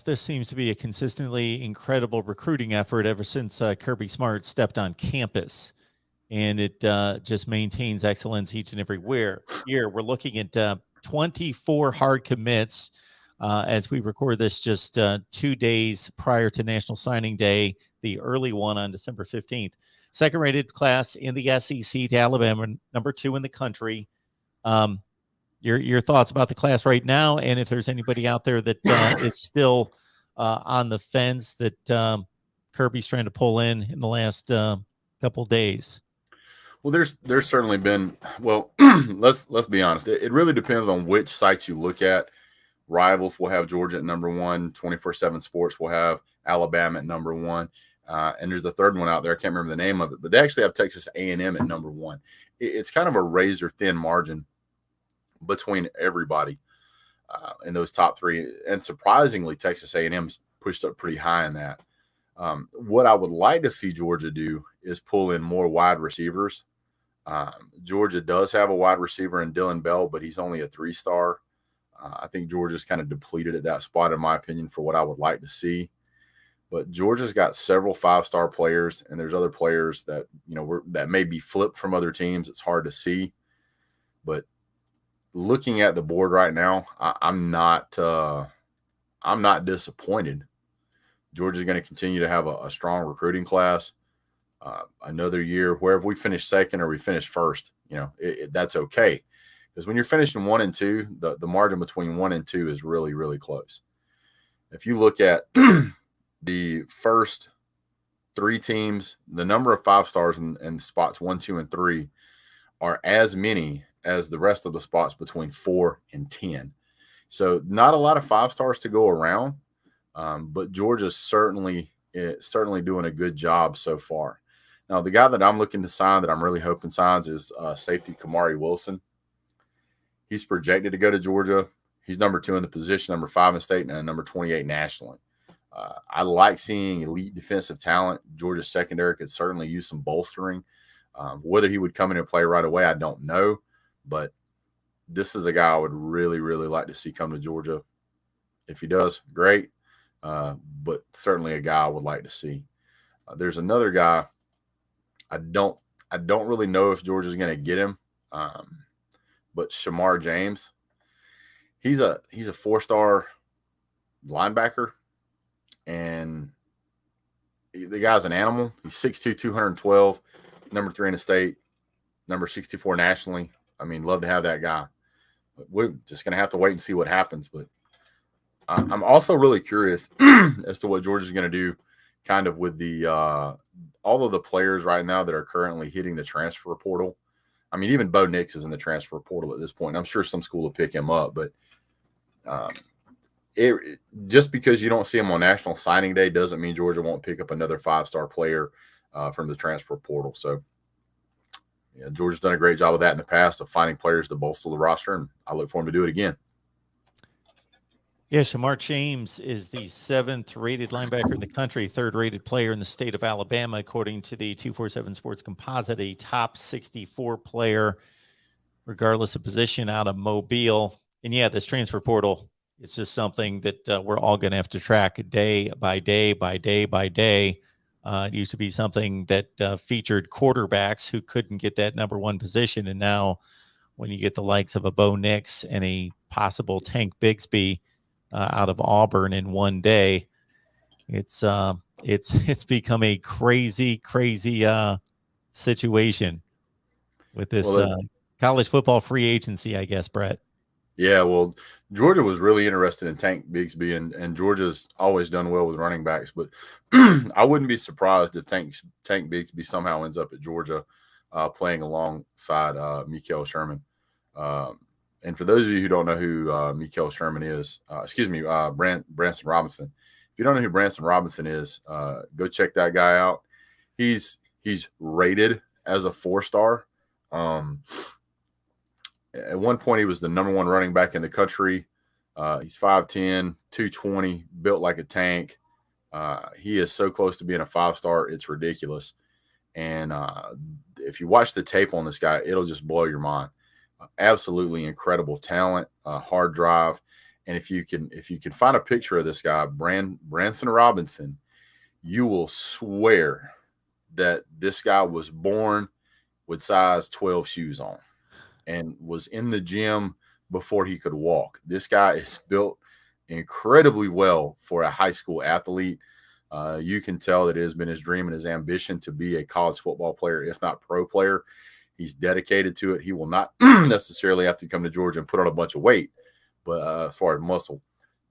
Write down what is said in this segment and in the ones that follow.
this seems to be a consistently incredible recruiting effort ever since Kirby Smart stepped on campus. And it just maintains excellence each and every year. We're looking at 24 hard commits as we record this just 2 days prior to National Signing Day, the early one on December 15th. Second-rated class in the SEC to Alabama, number 2 in the country. Your thoughts about the class right now, and if there's anybody out there that is still on the fence that Kirby's trying to pull in the last couple days. Well, there's certainly been, well, let's be honest. It really depends on which sites you look at. Rivals will have Georgia at number 1. 24/7 Sports will have Alabama at number 1. And there's the third one out there. I can't remember the name of it, but they actually have Texas A&M at number 1. It's kind of a razor-thin margin between everybody in those top 3. And surprisingly, Texas A&M's pushed up pretty high in that. What I would like to see Georgia do is pull in more wide receivers. Georgia does have a wide receiver in Dylan Bell, but he's only a 3-star. I think Georgia's kind of depleted at that spot, in my opinion, for what I would like to see. But Georgia's got several 5-star players, and there's other players that that may be flipped from other teams. It's hard to see, but looking at the board right now, I'm not disappointed. Georgia's going to continue to have a strong recruiting class. Another year, wherever we finish second or we finish first, that's okay. Because when you're finishing 1 and 2, the margin between 1 and 2 is really, really close. If you look at the first 3 teams, the number of 5-stars in spots 1, 2, and 3 are as many as the rest of the spots between 4 and 10. So not a lot of 5-stars to go around, but Georgia's certainly doing a good job so far. Now, the guy that I'm looking to sign, that I'm really hoping signs, is safety Kamari Wilson. He's projected to go to Georgia. He's number 2 in the position, number 5 in state, and number 28 nationally. I like seeing elite defensive talent. Georgia's secondary could certainly use some bolstering. Whether he would come in and play right away, I don't know. But this is a guy I would really, really like to see come to Georgia. If he does, great. But certainly a guy I would like to see. There's another guy. I don't really know if Georgia's going to get him. But Shamar James, he's a 4-star linebacker, and the guy's an animal. He's 6'2", 212, number 3 in the state, number 64 nationally. I mean, love to have that guy. But we're just going to have to wait and see what happens. But I'm also really curious as to what Georgia's going to do kind of with the all of the players right now that are currently hitting the transfer portal. I mean, even Bo Nix is in the transfer portal at this point. I'm sure some school will pick him up, but just because you don't see him on National Signing Day doesn't mean Georgia won't pick up another 5-star player from the transfer portal. So, yeah, Georgia's done a great job of that in the past, of finding players to bolster the roster, and I look for him to do it again. Yeah, Shamar James is the 7th-rated linebacker in the country, 3rd-rated player in the state of Alabama, according to the 247 Sports Composite, a top 64 player, regardless of position, out of Mobile. And, yeah, this transfer portal, it's just something that we're all going to have to track day by day by day by day. It used to be something that featured quarterbacks who couldn't get that number 1 position, and now when you get the likes of a Bo Nix and a possible Tank Bigsby out of Auburn in one day, it's become a crazy situation with this college football free agency, I guess, Brett. Yeah, well, Georgia was really interested in Tank Bigsby, and Georgia's always done well with running backs, but I wouldn't be surprised if Tank Bigsby somehow ends up at Georgia playing alongside Mikael Sherman. And for those of you who don't know who Mikael Sherman is, Branson Robinson. If you don't know who Branson Robinson is, go check that guy out. He's rated as a 4-star. At one point, he was the number 1 running back in the country. He's 5'10", 220, built like a tank. He is so close to being a 5-star, it's ridiculous. And if you watch the tape on this guy, it'll just blow your mind. Absolutely incredible talent, hard drive. And if you can find a picture of this guy, Branson Robinson, you will swear that this guy was born with size 12 shoes on and was in the gym before he could walk. This guy is built incredibly well for a high school athlete. You can tell that it has been his dream and his ambition to be a college football player, if not pro player. He's dedicated to it. He will not necessarily have to come to Georgia and put on a bunch of weight, but as far as muscle.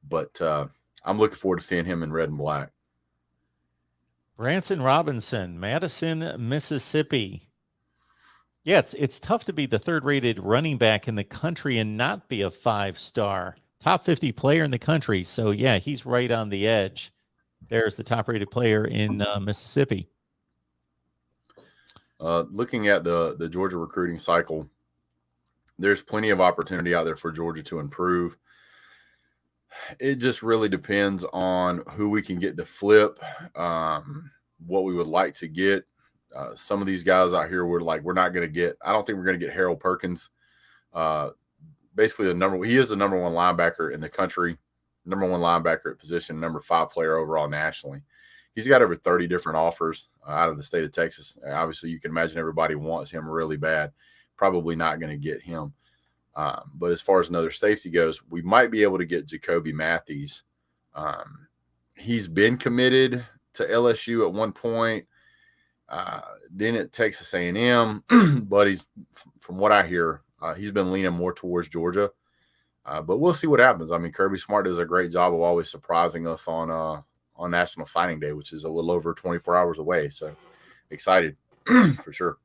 But I'm looking forward to seeing him in red and black. Branson Robinson, Madison, Mississippi. Yeah, it's tough to be the third-rated running back in the country and not be a 5-star. Top 50 player in the country. So, yeah, he's right on the edge. There's the top-rated player in Mississippi. Looking at the Georgia recruiting cycle, there's plenty of opportunity out there for Georgia to improve. It just really depends on who we can get to flip, what we would like to get. Some of these guys out here, we're not going to get. I don't think we're going to get Harold Perkins. Basically, he is the number one linebacker in the country, number one linebacker at position, number 5 player overall nationally. He's got over 30 different offers out of the state of Texas. Obviously, you can imagine everybody wants him really bad. Probably not going to get him. But as far as another safety goes, we might be able to get Jacoby Matthews. He's been committed to LSU at one point, then at Texas A&M, but from what I hear, he's been leaning more towards Georgia. But we'll see what happens. I mean, Kirby Smart does a great job of always surprising us on National Signing Day, which is a little over 24 hours away. So excited for sure.